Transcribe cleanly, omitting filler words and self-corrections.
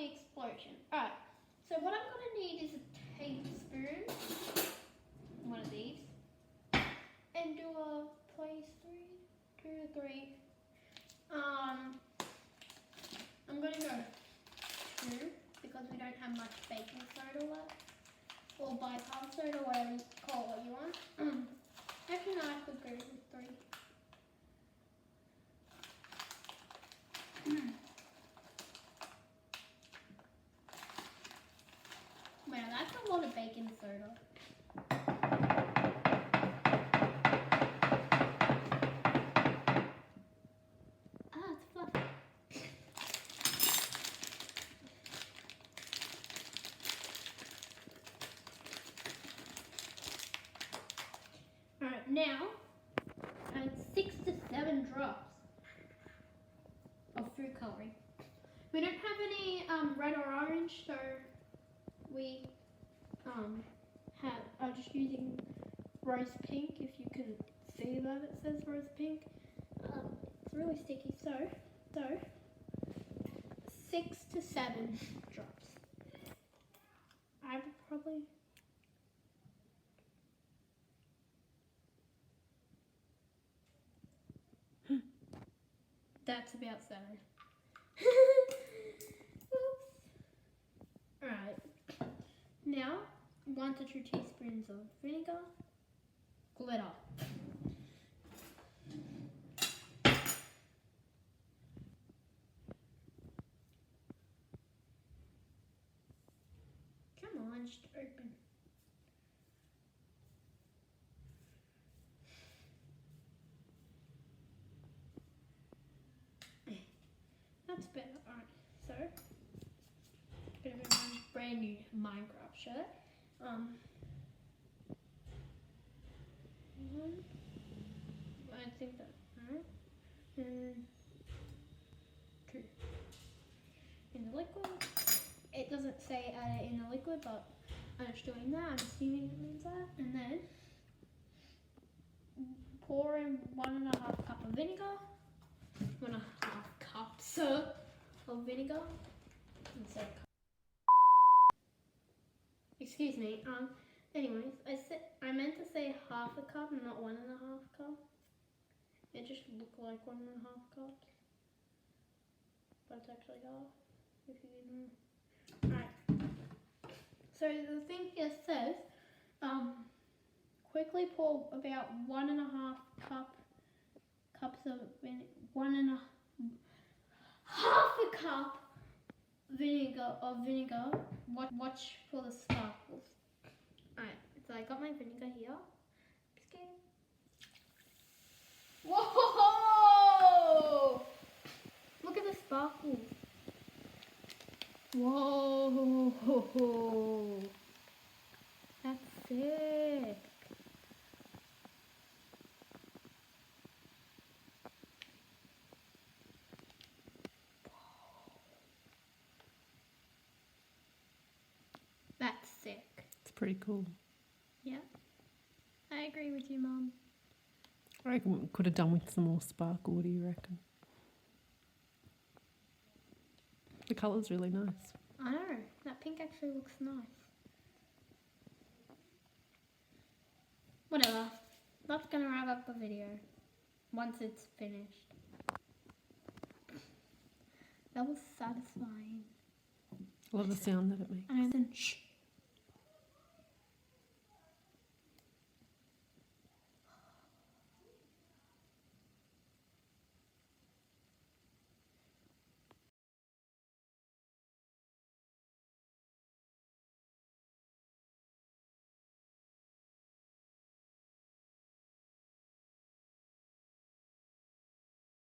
the explosion. Alright, so what I'm going to need is a tablespoon, one of these, and do a place 2 to 3. I'm going to go 2 because we don't have much baking soda left, or bicarb soda, whatever you call it what you want. Actually, no, I could go with 3. Wow, that's a lot of baking soda. Ah, it's fluffy. Alright, now add 6 to 7 drops of food coloring. We don't have any red or orange, so we are just using rose pink. If you can see that it says rose pink, it's really sticky. So 6 to 7 drops. I would probably. That's about 7. Oops. Alright. Now, 1 to 2 teaspoons of vinegar. Glitter. Come on, just open. That's better. Alright, so bit of a brand new Minecraft shirt. I think that and 2 in the liquid. It doesn't say add it in the liquid, but I'm just doing that. I'm assuming it means that. And then pour in 1.5 cup of vinegar. 1.5 cups of vinegar. Instead of excuse me. Anyways, I meant to say 1/2 cup, not 1.5 cup. It just looked like 1.5 cups, but it's actually half. If you didn't know. Alright. So the thing here says, quickly pour about 1.5 cups of vinegar. 1.5 cup vinegar. Watch for the sparkles. Alright, so I got my vinegar here. Just kidding. Whoa! Look at the sparkles. Whoa! That's sick. That's sick. It's pretty cool. Yeah. I agree with you, Mum. I reckon we could have done with some more sparkle. What do you reckon? The colour's really nice. I know. That pink actually looks nice. Whatever. That's gonna wrap up the video once it's finished. That was satisfying. I love the sound that it makes. And then shh.